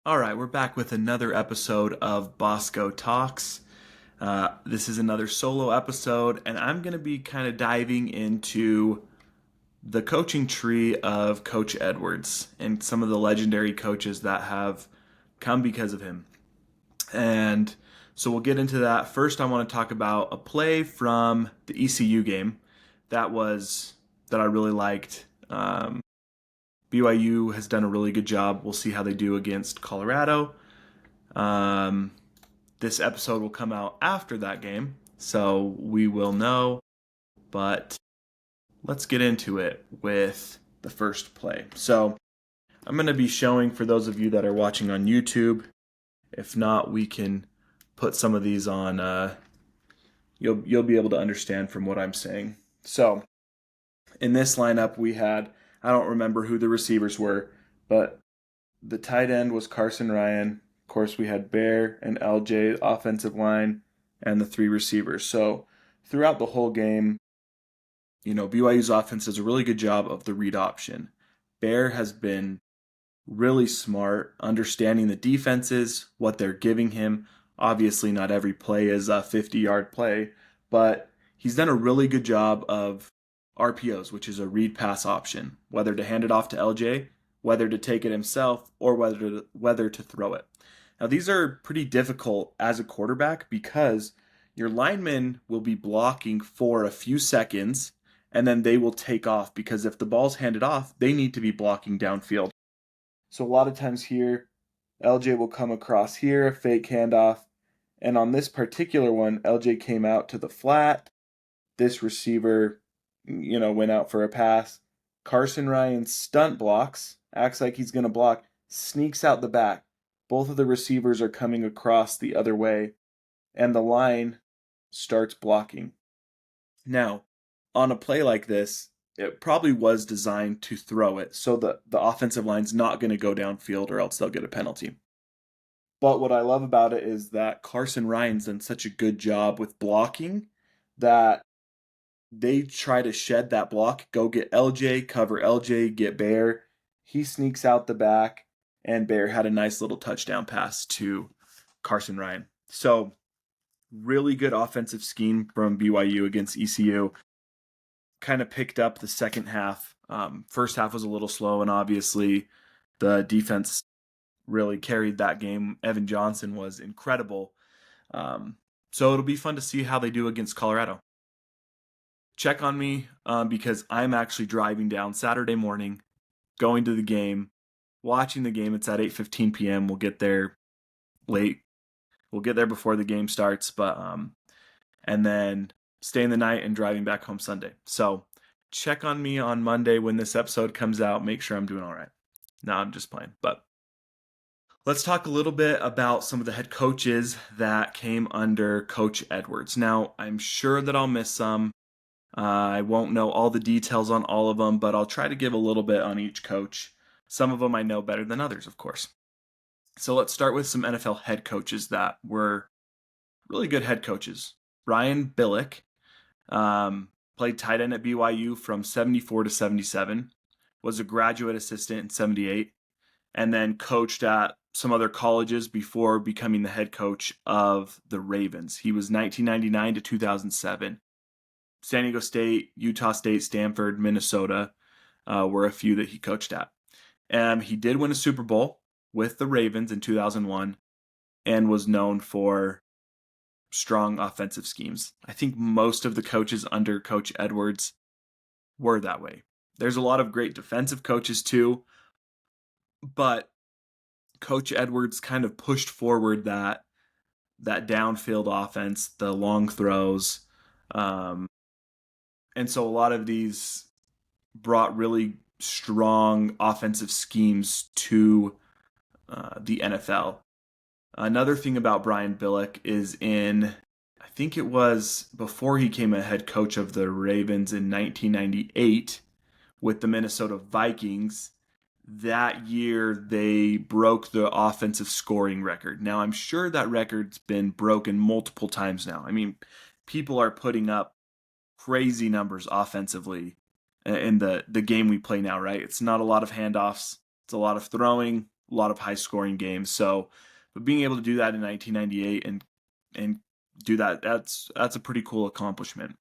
All right, we're back with another episode of Bosco Talks. This is another solo episode, and I'm going to be kind of diving into the coaching tree of Coach Edwards and some of the legendary coaches that have come because of him. And so we'll get into that. First, I want to talk about a play from the ECU game that I really liked. BYU has done a really good job. We'll see how they do against Colorado. Um, this episode will come out after that game, so we will know. But let's get into it with the first play. So I'm going to be showing for those of you that are watching on YouTube. If not, we can put some of these on. You'll be able to understand from what I'm saying. So in this lineup, we had, I don't remember who the receivers were, but the tight end was Carson Ryan. Of course, we had Bear and LJ offensive line and the three receivers. So throughout the whole game, BYU's offense does a really good job of the read option. Bear has been really smart, understanding the defenses, what they're giving him. Obviously, not every play is a 50-yard play, but he's done a really good job of RPOs, which is a read pass option, whether to hand it off to LJ, whether to take it himself, or whether to throw it. Now, these are pretty difficult as a quarterback because your linemen will be blocking for a few seconds and then they will take off because if the ball's handed off, they need to be blocking downfield. So a lot of times here, LJ will come across here, a fake handoff. And on this particular one, LJ came out to the flat. This receiver, went out for a pass. Carson Ryan stunt blocks, acts like he's going to block, sneaks out the back. Both of the receivers are coming across the other way, and the line starts blocking. Now, on a play like this, it probably was designed to throw it, so the offensive line's not going to go downfield or else they'll get a penalty. But what I love about it is that Carson Ryan's done such a good job with blocking that they try to shed that block, go get LJ, cover LJ, get Bear. He sneaks out the back, and Bear had a nice little touchdown pass to Carson Ryan. So, really good offensive scheme from BYU against ECU. Kind of picked up the second half. First half was a little slow, and obviously the defense really carried that game. Evan Johnson was incredible. So it'll be fun to see how they do against Colorado. Check on me because I'm actually driving down Saturday morning, going to the game, watching the game. It's at 8:15 p.m. We'll get there late. We'll get there before the game starts, but and then staying the night and driving back home Sunday. So check on me on Monday when this episode comes out. Make sure I'm doing all right. No, I'm just playing. But let's talk a little bit about some of the head coaches that came under Coach Edwards. Now, I'm sure that I'll miss some. I won't know all the details on all of them, but I'll try to give a little bit on each coach. Some of them I know better than others, of course. So let's start with some NFL head coaches that were really good head coaches. Brian Billick played tight end at BYU from 74 to 77, was a graduate assistant in 78, and then coached at some other colleges before becoming the head coach of the Ravens. He was 1999 to 2007. San Diego State, Utah State, Stanford, Minnesota were a few that he coached at. He did win a Super Bowl with the Ravens in 2001 and was known for strong offensive schemes. I think most of the coaches under Coach Edwards were that way. There's a lot of great defensive coaches too, but Coach Edwards kind of pushed forward that downfield offense, the long throws, and so a lot of these brought really strong offensive schemes to the NFL. Another thing about Brian Billick is I think it was before he became a head coach of the Ravens in 1998 with the Minnesota Vikings. That year, they broke the offensive scoring record. Now, I'm sure that record's been broken multiple times now. I mean, people are putting up crazy numbers offensively in the game we play now, right? It's not a lot of handoffs. It's a lot of throwing, lot of high scoring games. So, but being able to do that in 1998 and do that, that's a pretty cool accomplishment.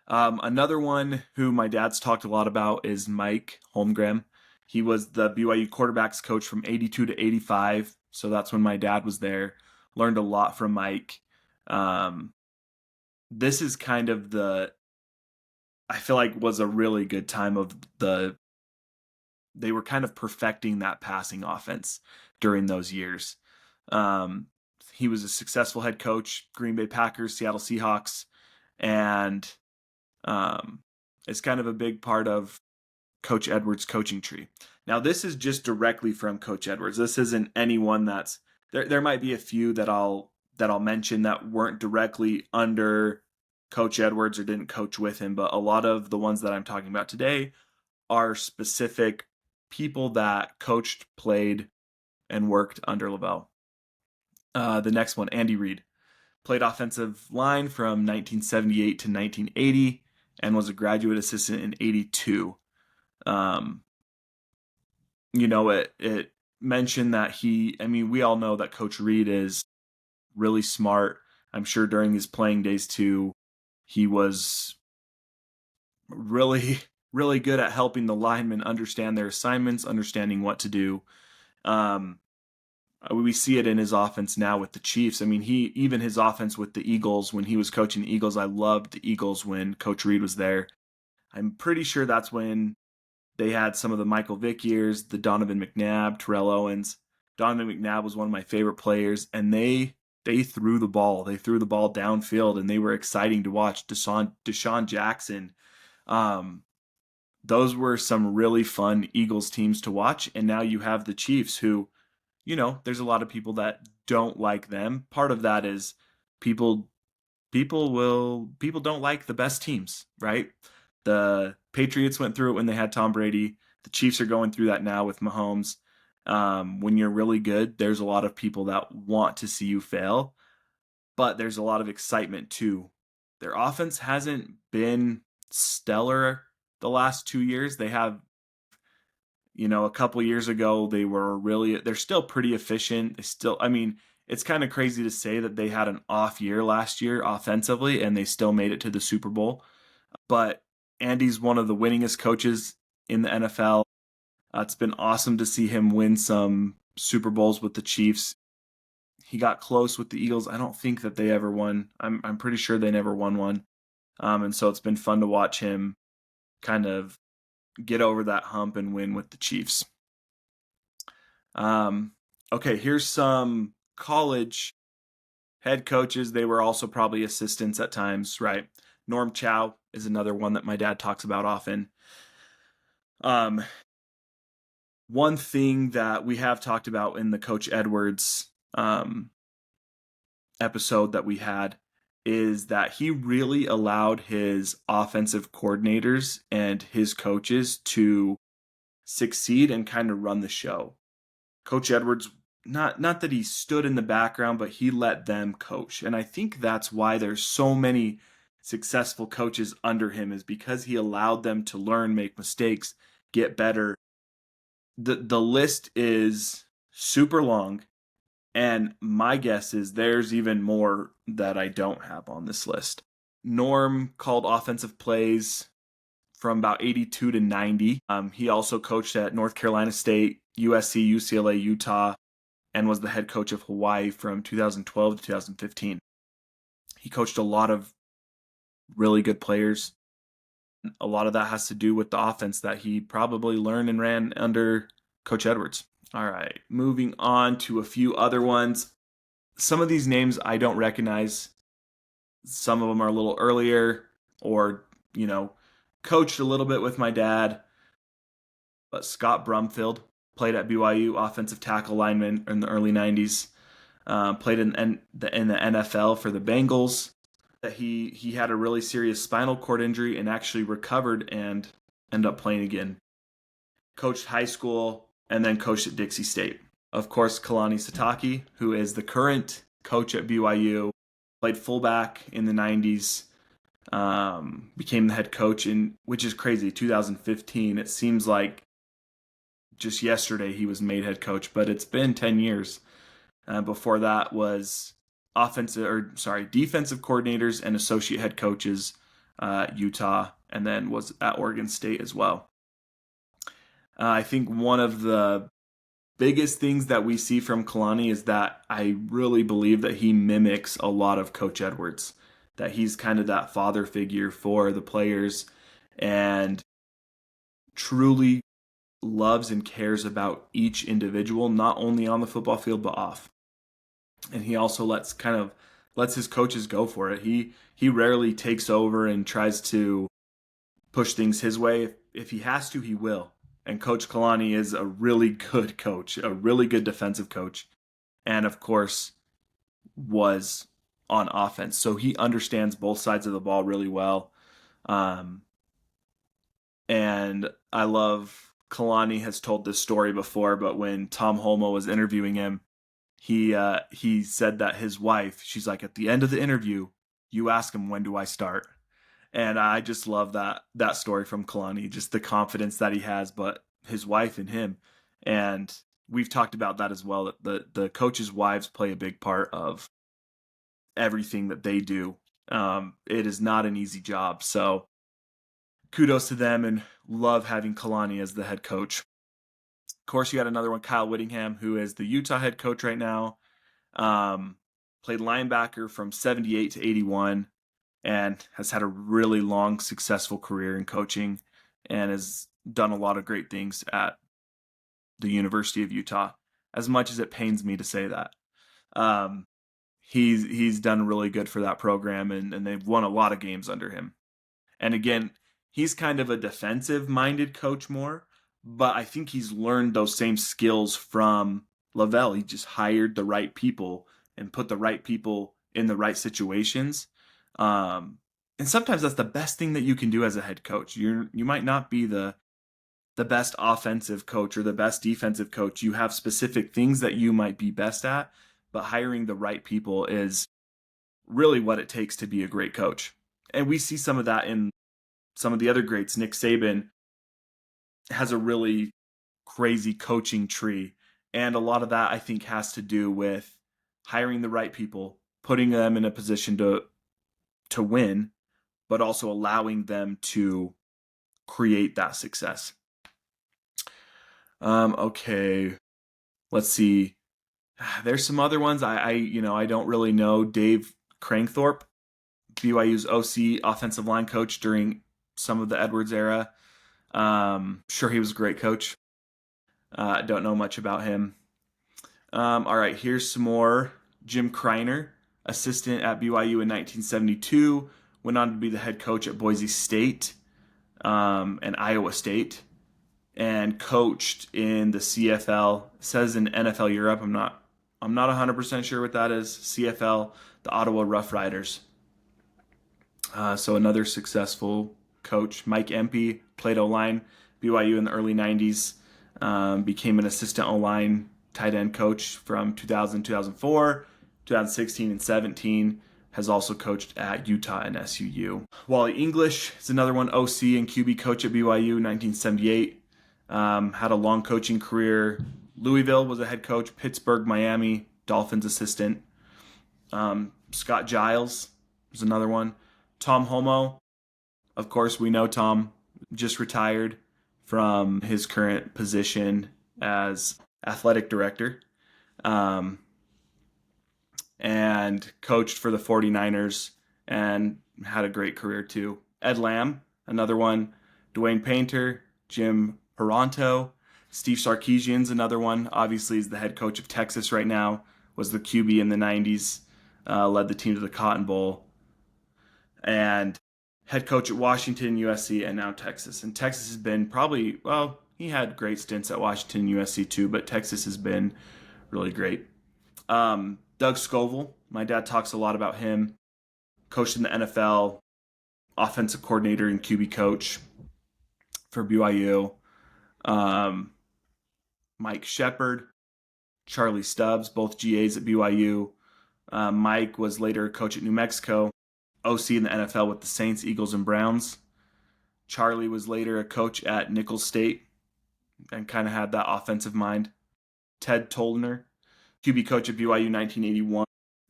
Another one who my dad's talked a lot about is Mike Holmgren. He was the BYU quarterbacks coach from 82 to 85. So that's when my dad was there. Learned a lot from Mike. This is kind of I feel like was a really good time of they were kind of perfecting that passing offense during those years. He was a successful head coach, Green Bay Packers, Seattle Seahawks, and it's kind of a big part of Coach Edwards' coaching tree. Now, this is just directly from Coach Edwards. This isn't anyone that's there. There might be a few that I'll mention that weren't directly under Coach Edwards or didn't coach with him, but a lot of the ones that I'm talking about today are specific people that coached, played, and worked under Lavelle. The next one, Andy Reid, played offensive line from 1978 to 1980 and was a graduate assistant in 82. It mentioned that we all know that Coach Reid is really smart. I'm sure during his playing days too, he was really, really good at helping the linemen understand their assignments, understanding what to do. We see it in his offense now with the Chiefs. Even his offense with the Eagles, when he was coaching the Eagles, I loved the Eagles when Coach Reid was there. I'm pretty sure that's when they had some of the Michael Vick years, the Donovan McNabb, Terrell Owens. Donovan McNabb was one of my favorite players, and they threw the ball. They threw the ball downfield, and they were exciting to watch. Deshaun Jackson. Those were some really fun Eagles teams to watch, and now you have the Chiefs who, there's a lot of people that don't like them. Part of that is people don't like the best teams, right? The Patriots went through it when they had Tom Brady. The Chiefs are going through that now with Mahomes. When you're really good, there's a lot of people that want to see you fail, but there's a lot of excitement too. Their offense hasn't been stellar the last 2 years. They have, a couple years ago, they're still pretty efficient. It's kind of crazy to say that they had an off year last year offensively and they still made it to the Super Bowl. But Andy's one of the winningest coaches in the NFL. It's been awesome to see him win some Super Bowls with the Chiefs. He got close with the Eagles. I don't think that they ever won. I'm pretty sure they never won one. And so it's been fun to watch him kind of get over that hump and win with the Chiefs. Okay, here's some college head coaches. They were also probably assistants at times, right? Norm Chow is another one that my dad talks about often. One thing that we have talked about in the Coach Edwards episode that we had is that he really allowed his offensive coordinators and his coaches to succeed and kind of run the show. Coach Edwards, not that he stood in the background, but he let them coach. And I think that's why there's so many successful coaches under him, is because he allowed them to learn, make mistakes, get better. The list is super long, and my guess is there's even more that I don't have on this list. Norm called offensive plays from about 82 to 90. He also coached at North Carolina State, USC, UCLA, Utah, and was the head coach of Hawaii from 2012 to 2015. He coached a lot of really good players. A lot of that has to do with the offense that he probably learned and ran under Coach Edwards. All right, moving on to a few other ones. Some of these names I don't recognize. Some of them are a little earlier or, coached a little bit with my dad. But Scott Brumfield played at BYU, offensive tackle lineman in the early 90s. Played in the NFL for the Bengals. He had a really serious spinal cord injury and actually recovered and ended up playing again. Coached high school and then coached at Dixie State. Of course, Kalani Sitake, who is the current coach at BYU, played fullback in the 90s, became the head coach which is crazy, 2015. It seems like just yesterday he was made head coach, but it's been 10 years. Before that was defensive coordinators and associate head coaches, Utah, and then was at Oregon State as well. I think one of the biggest things that we see from Kalani is that I really believe that he mimics a lot of Coach Edwards, that he's kind of that father figure for the players and truly loves and cares about each individual, not only on the football field but off. And he also lets his coaches go for it. He rarely takes over and tries to push things his way. If he has to, he will. And Coach Kalani is a really good coach, a really good defensive coach, and of course was on offense. So he understands both sides of the ball really well. And I love Kalani has told this story before, but when Tom Holmoe was interviewing him, he said that his wife, she's like, at the end of the interview, you ask him, when do I start? And I just love that story from Kalani, just the confidence that he has, but his wife and him. And we've talked about that as well. The coaches' wives play a big part of everything that they do. It is not an easy job. So kudos to them, and love having Kalani as the head coach. Of course, you got another one, Kyle Whittingham, who is the Utah head coach right now. Played linebacker from 78 to 81. And has had a really long, successful career in coaching and has done a lot of great things at the University of Utah, as much as it pains me to say that. He's done really good for that program, and they've won a lot of games under him. And again, he's kind of a defensive-minded coach more, but I think he's learned those same skills from Lavelle. He just hired the right people and put the right people in the right situations. And sometimes that's the best thing that you can do as a head coach. You might not be the best offensive coach or the best defensive coach. You have specific things that you might be best at, but hiring the right people is really what it takes to be a great coach. And we see some of that in some of the other greats. Nick Saban has a really crazy coaching tree, and a lot of that I think has to do with hiring the right people, putting them in a position to win, but also allowing them to create that success. Okay, let's see. There's some other ones. I don't really know. Dave Crankthorpe, BYU's OC, offensive line coach during some of the Edwards era. Sure, he was a great coach. Don't know much about him. All right, here's some more. Jim Kreiner, assistant at BYU in 1972, went on to be the head coach at Boise State and Iowa State, and coached in the CFL. It says in NFL Europe. I'm not 100% sure what that is. CFL, the Ottawa Rough Riders. So another successful coach. Mike Empey played O-line, BYU in the early 90s. Became an assistant O-line tight end coach from 2000 2004. 2016 and 17, has also coached at Utah and SUU. Wally English is another one, OC and QB coach at BYU, 1978. Had a long coaching career. Louisville was a head coach. Pittsburgh, Miami, Dolphins assistant. Scott Giles was another one. Tom Holmoe, of course, we know Tom just retired from his current position as athletic director. And coached for the 49ers and had a great career too. Ed Lamb, another one. Dwayne Painter, Jim Peranto, Steve Sarkisian's another one. Obviously, is the head coach of Texas right now. Was the QB in the 90s. Led the team to the Cotton Bowl. And head coach at Washington, USC, and now Texas. And Texas has been he had great stints at Washington, USC too, but Texas has been really great. Doug Scoville, my dad talks a lot about him. Coached in the NFL, offensive coordinator and QB coach for BYU. Mike Shepard, Charlie Stubbs, both GAs at BYU. Mike was later a coach at New Mexico, OC in the NFL with the Saints, Eagles, and Browns. Charlie was later a coach at Nicholls State, and kind of had that offensive mind. Ted Tollner, QB coach at BYU 1981.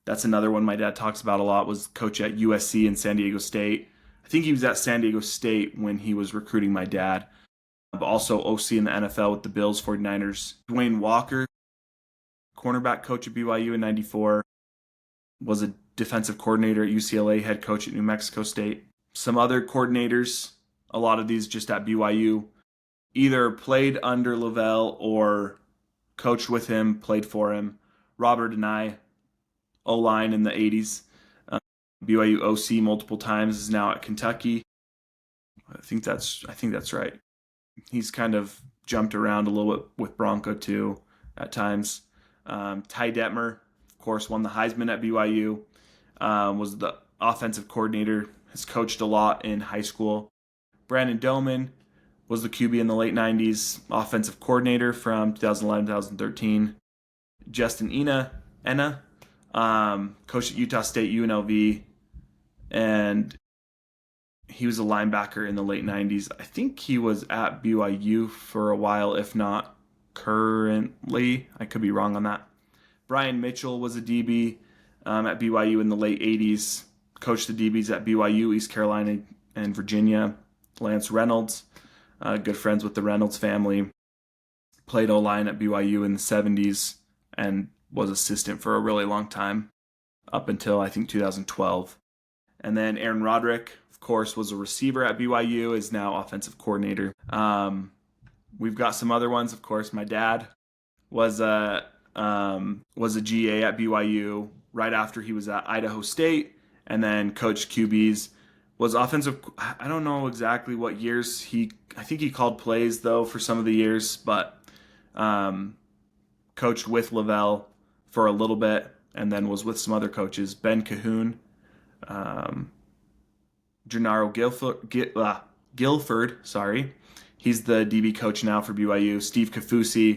That's another one my dad talks about a lot, was coach at USC and San Diego State. I think he was at San Diego State when he was recruiting my dad. But also OC in the NFL with the Bills, 49ers. Dwayne Walker, cornerback coach at BYU in 94, was a defensive coordinator at UCLA, head coach at New Mexico State. Some other coordinators, a lot of these just at BYU, either played under Lavelle or coached with him, played for him. Robert and I, O-line in the 80s. BYU OC multiple times, is now at Kentucky. I think that's right. He's kind of jumped around a little bit with Bronco too at times. Ty Detmer, of course, won the Heisman at BYU. Was the offensive coordinator. Has coached a lot in high school. Brandon Doman was the QB in the late 90s, offensive coordinator from 2011 2013. Justin Enna, coached at Utah State, UNLV, and he was a linebacker in the late 90s. I think he was at BYU for a while, if not currently. I could be wrong on that. Brian Mitchell was a DB at BYU in the late 80s. Coached the DBs at BYU, East Carolina, and Virginia. Lance Reynolds, good friends with the Reynolds family. Played O-line at BYU in the 70s and was assistant for a really long time, up until I think 2012. And then Aaron Roderick, of course, was a receiver at BYU, is now offensive coordinator. We've got some other ones, of course. My dad was a GA at BYU right after he was at Idaho State, and then coached QBs. Was offensive. I don't know exactly what years I think he called plays though for some of the years, but coached with Lavelle for a little bit, and then was with some other coaches. Ben Cahoon, Gennaro Guilford, sorry. He's the DB coach now for BYU. Steve Kafusi,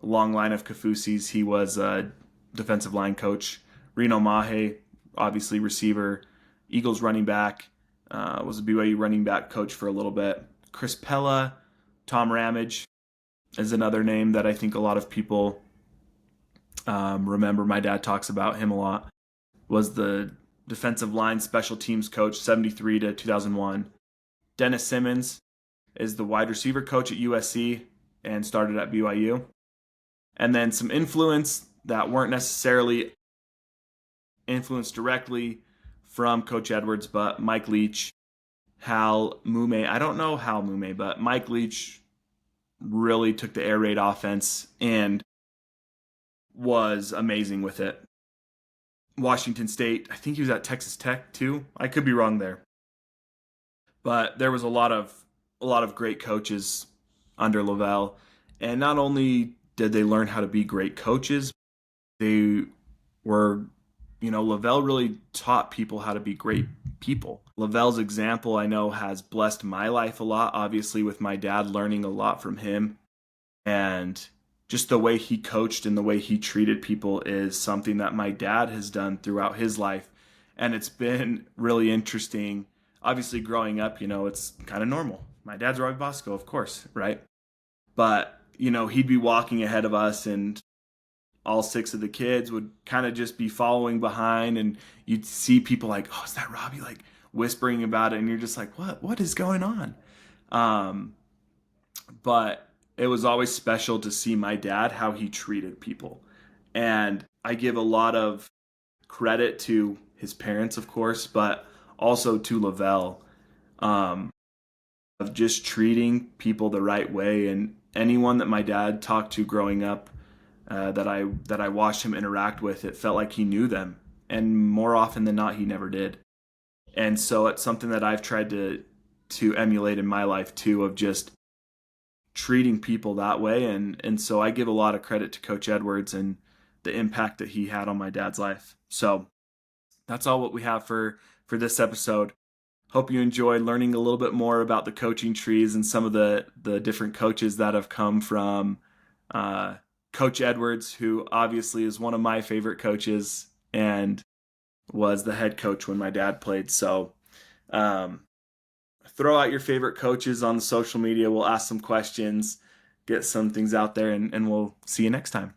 long line of Kafusis. He was a defensive line coach. Reno Mahe, obviously receiver. Eagles running back, was a BYU running back coach for a little bit. Chris Pella, Tom Ramage is another name that I think a lot of people remember. My dad talks about him a lot. Was the defensive line special teams coach, 73 to 2001. Dennis Simmons is the wide receiver coach at USC and started at BYU. And then some influence that weren't necessarily influenced directly from Coach Edwards, but Mike Leach, Hal Mume. I don't know Hal Mume, but Mike Leach really took the air raid offense and was amazing with it. Washington State, I think he was at Texas Tech too. I could be wrong there. But there was a lot of great coaches under Lavelle. And not only did they learn how to be great coaches, they were, Lavelle really taught people how to be great people. Lavelle's example, I know, has blessed my life a lot, obviously, with my dad, learning a lot from him. And just the way he coached and the way he treated people is something that my dad has done throughout his life. And it's been really interesting. Obviously, growing up, it's kind of normal. My dad's Dallin Bosco, of course, right? But, he'd be walking ahead of us, and all six of the kids would kind of just be following behind, and you'd see people like, oh, is that Robbie? Like whispering about it. And you're just like, what is going on? But it was always special to see my dad, how he treated people. And I give a lot of credit to his parents, of course, but also to Lavelle, of just treating people the right way. And anyone that my dad talked to growing up, that I watched him interact with, it felt like he knew them. And more often than not, he never did. And so it's something that I've tried to emulate in my life too, of just treating people that way. And so I give a lot of credit to Coach Edwards and the impact that he had on my dad's life. So that's all what we have for this episode. Hope you enjoyed learning a little bit more about the coaching trees and some of the different coaches that have come from Coach Edwards, who obviously is one of my favorite coaches and was the head coach when my dad played. So throw out your favorite coaches on the social media. We'll ask some questions. get some things out there, and we'll see you next time.